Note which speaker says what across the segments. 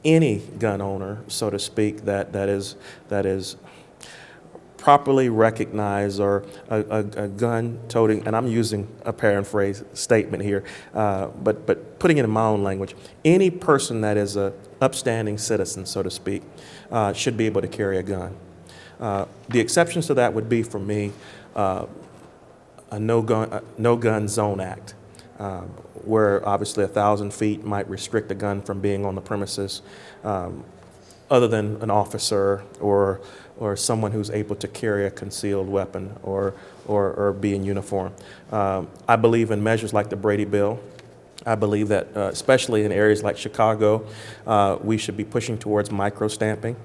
Speaker 1: any gun owner, so to speak, that is properly recognized, or a gun-toting, and I'm using a paraphrase statement here, but putting it in my own language, any person that is a upstanding citizen, so to speak, should be able to carry a gun. The exceptions to that would be, for me, a no-gun zone act, where obviously 1,000 feet might restrict a gun from being on the premises, other than an officer or someone who's able to carry a concealed weapon or be in uniform. I believe in measures like the Brady Bill. I believe that, especially in areas like Chicago, we should be pushing towards micro-stamping,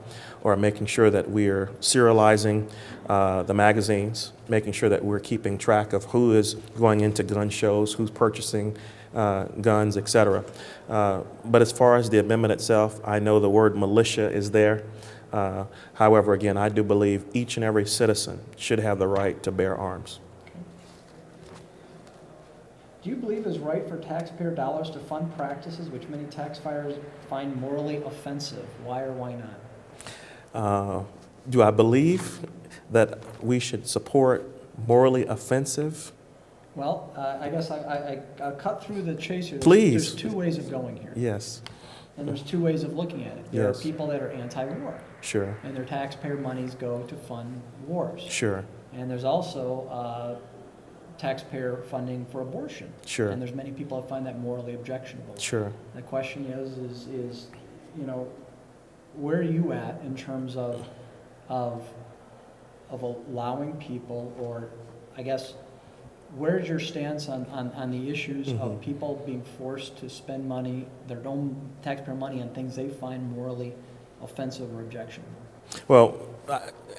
Speaker 1: or making sure that we're serializing the magazines, making sure that we're keeping track of who is going into gun shows, who's purchasing guns, etc. But as far as the amendment itself, I know the word militia is there. However, again, I do believe each and every citizen should have the right to bear arms.
Speaker 2: Do you believe it's right for taxpayer dollars to fund practices which many taxpayers find morally offensive? Why or why not?
Speaker 1: Do I believe that we should support morally offensive?
Speaker 2: Well, I guess I'll cut through the chase here.
Speaker 1: Please.
Speaker 2: There's two ways of going here.
Speaker 1: Yes.
Speaker 2: And there's two ways of looking at it. There
Speaker 1: Yes.
Speaker 2: are people that are anti-war,
Speaker 1: Sure.
Speaker 2: and their taxpayer monies go to fund wars.
Speaker 1: Sure.
Speaker 2: And there's also taxpayer funding for abortion.
Speaker 1: Sure.
Speaker 2: And there's many people that find that morally objectionable.
Speaker 1: Sure.
Speaker 2: The question is, you know, where are you at in terms of allowing people, or I guess, where's your stance on the issues of people being forced to spend money, their own taxpayer money, on things they find morally offensive or objectionable?
Speaker 1: Well,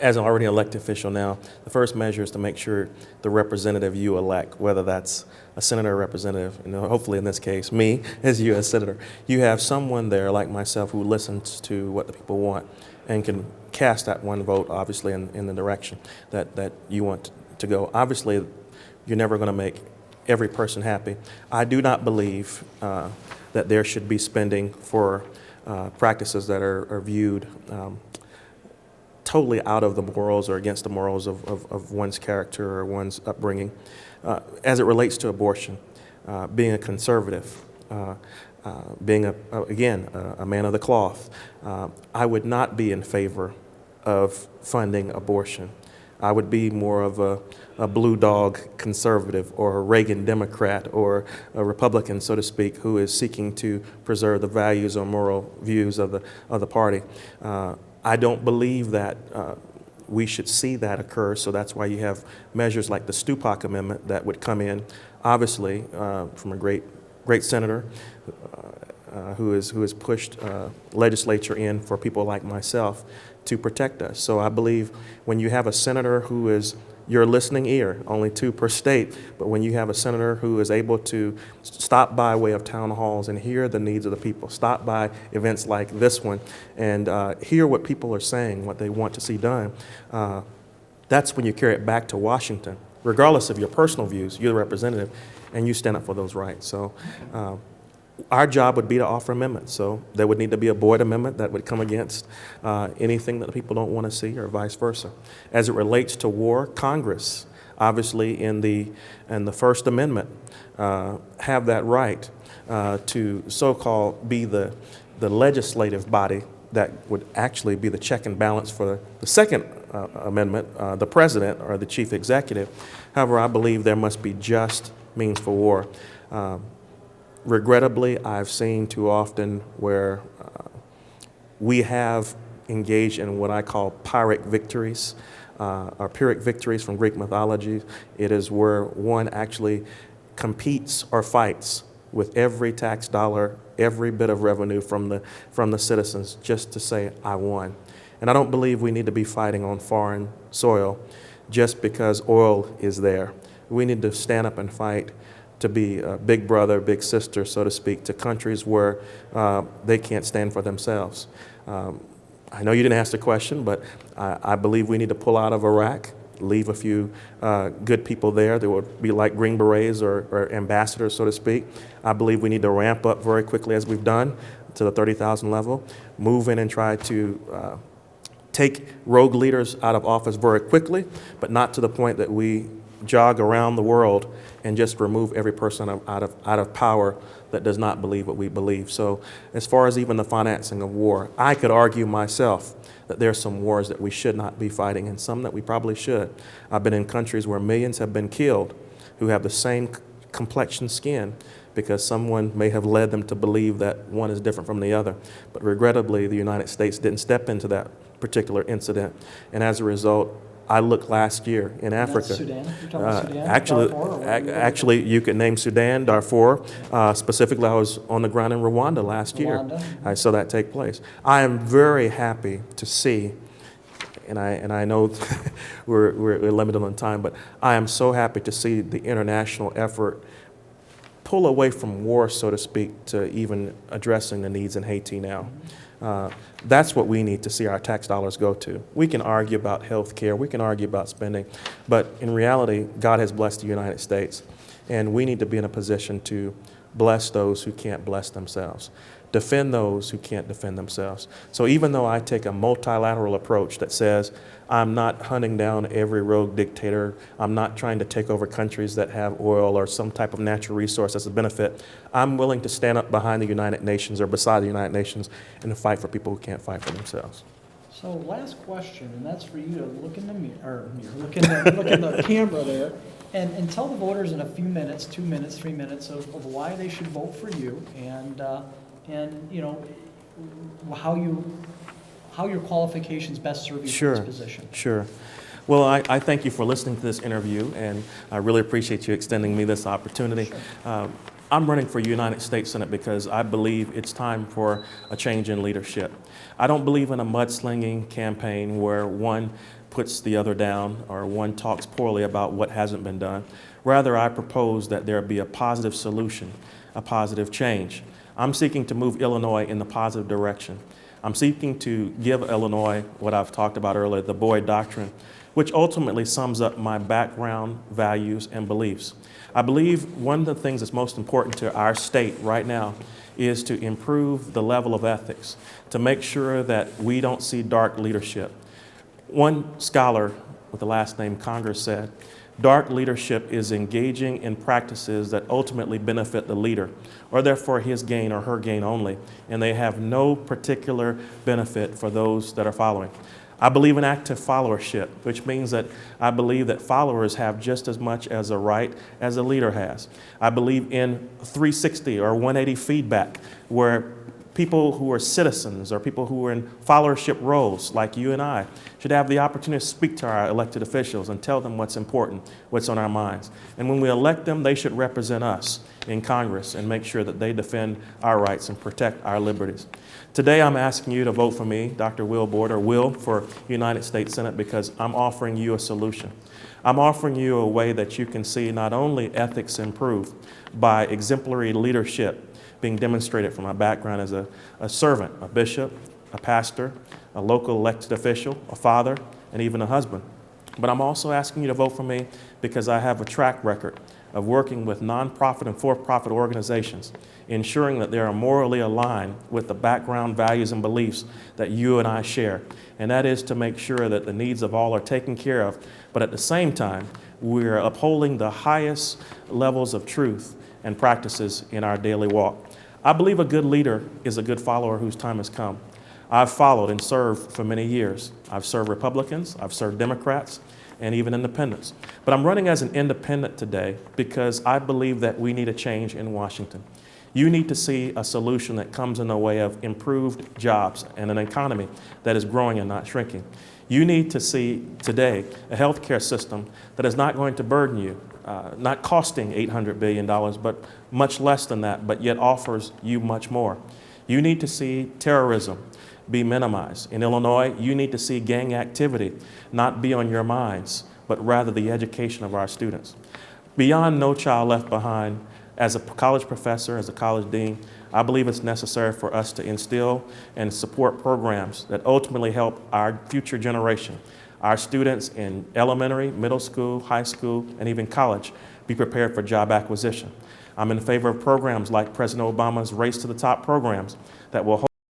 Speaker 1: as an already elected official now, the first measure is to make sure the representative you elect, whether that's a senator or representative, and hopefully in this case, me as U.S. Senator, you have someone there like myself who listens to what the people want and can cast that one vote, obviously, in the direction that you want to go. Obviously, you're never going to make every person happy. I do not believe that there should be spending for practices that are viewed totally out of the morals or against the morals of one's character or one's upbringing. As it relates to abortion, being a conservative, being, a man of the cloth, I would not be in favor of funding abortion. I would be more of a blue dog conservative, or a Reagan Democrat, or a Republican, so to speak, who is seeking to preserve the values or moral views of the party. I don't believe that we should see that occur, so that's why you have measures like the Stupak Amendment that would come in, obviously, from a great senator who has pushed legislature in for people like myself to protect us. So I believe when you have a senator who is your listening ear, only 2 per state, but when you have a senator who is able to stop by way of town halls and hear the needs of the people, stop by events like this one, and hear what people are saying, what they want to see done, that's when you carry it back to Washington. Regardless of your personal views, you're the representative, and you stand up for those rights. So our job would be to offer amendments. So there would need to be a Boyd amendment that would come against anything that the people don't want to see, or vice versa. As it relates to war, Congress, obviously in the First Amendment, have that right to so-called be the legislative body that would actually be the check and balance for the Second Amendment, the president or the chief executive. However, I believe there must be just means for war. Regrettably, I've seen too often where we have engaged in what I call Pyrrhic victories, or Pyrrhic victories from Greek mythology. It is where one actually competes or fights with every tax dollar, every bit of revenue from the citizens, just to say, I won. And I don't believe we need to be fighting on foreign soil just because oil is there. We need to stand up and fight to be a big brother, big sister, so to speak, to countries where they can't stand for themselves. I know you didn't ask the question, but I believe we need to pull out of Iraq, leave a few good people there that would be like Green Berets or ambassadors, so to speak. I believe we need to ramp up very quickly, as we've done, to the 30,000 level, move in and try to take rogue leaders out of office very quickly, but not to the point that we jog around the world and just remove every person out of power that does not believe what we believe. So as far as even the financing of war, I could argue myself that there are some wars that we should not be fighting and some that we probably should. I've been in countries where millions have been killed who have the same complexion skin because someone may have led them to believe that one is different from the other. But regrettably, the United States didn't step into that particular incident. And as a result, I looked last year in Africa.
Speaker 2: That's Sudan? You're talking about Sudan?
Speaker 1: Actually,
Speaker 2: Darfur, or what?
Speaker 1: actually, you could name Sudan, Darfur. Specifically, I was on the ground in Rwanda last year.
Speaker 2: Rwanda?
Speaker 1: I saw that take place. I am very happy to see, and I know we're limited on time, but I am so happy to see the international effort pull away from war, so to speak, to even addressing the needs in Haiti now. That's what we need to see our tax dollars go to. We can argue about health care, we can argue about spending, but in reality, God has blessed the United States, and we need to be in a position to bless those who can't bless themselves, defend those who can't defend themselves. So even though I take a multilateral approach that says, I'm not hunting down every rogue dictator, I'm not trying to take over countries that have oil or some type of natural resource as a benefit, I'm willing to stand up behind the United Nations or beside the United Nations and to fight for people who can't fight for themselves.
Speaker 2: So last question, and that's for you to look in the mirror, look in the camera there, and tell the voters in a few minutes, 2 minutes, 3 minutes, of why they should vote for you, and you know, how your qualifications best serve you for this position.
Speaker 1: Sure. Well, I thank you for listening to this interview, and I really appreciate you extending me this opportunity.
Speaker 2: Sure.
Speaker 1: I'm running for United States Senate because I believe it's time for a change in leadership. I don't believe in a mudslinging campaign where one puts the other down or one talks poorly about what hasn't been done. Rather, I propose that there be a positive solution, a positive change. I'm seeking to move Illinois in the positive direction. I'm seeking to give Illinois what I've talked about earlier, the Boyd Doctrine, which ultimately sums up my background, values, and beliefs. I believe one of the things that's most important to our state right now is to improve the level of ethics, to make sure that we don't see dark leadership. One scholar with the last name Congress said, dark leadership is engaging in practices that ultimately benefit the leader, or therefore his gain or her gain only, and they have no particular benefit for those that are following. I believe in active followership, which means that I believe that followers have just as much as a right as a leader has. I believe in 360 or 180 feedback, where people who are citizens or people who are in followership roles like you and I should have the opportunity to speak to our elected officials and tell them what's important, what's on our minds. And when we elect them, they should represent us in Congress and make sure that they defend our rights and protect our liberties. Today, I'm asking you to vote for me, Dr. Will Boyd, or Will for United States Senate, because I'm offering you a solution. I'm offering you a way that you can see not only ethics improve by exemplary leadership being demonstrated from my background as a servant, a bishop, a pastor, a local elected official, a father, and even a husband. But I'm also asking you to vote for me because I have a track record of working with nonprofit and for-profit organizations, ensuring that they are morally aligned with the background, values, and beliefs that you and I share. And that is to make sure that the needs of all are taken care of, but at the same time, we're upholding the highest levels of truth and practices in our daily walk. I believe a good leader is a good follower whose time has come. I've followed and served for many years. I've served Republicans, I've served Democrats, and even independents. But I'm running as an independent today because I believe that we need a change in Washington. You need to see a solution that comes in the way of improved jobs and an economy that is growing and not shrinking. You need to see today a healthcare system that is not going to burden you, not costing $800 billion, but much less than that, but yet offers you much more. You need to see terrorism be minimized. In Illinois, you need to see gang activity not be on your minds, but rather the education of our students. Beyond No Child Left Behind, as a college professor, as a college dean, I believe it's necessary for us to instill and support programs that ultimately help our future generation, our students in elementary, middle school, high school, and even college, be prepared for job acquisition. I'm in favor of programs like President Obama's Race to the Top programs that will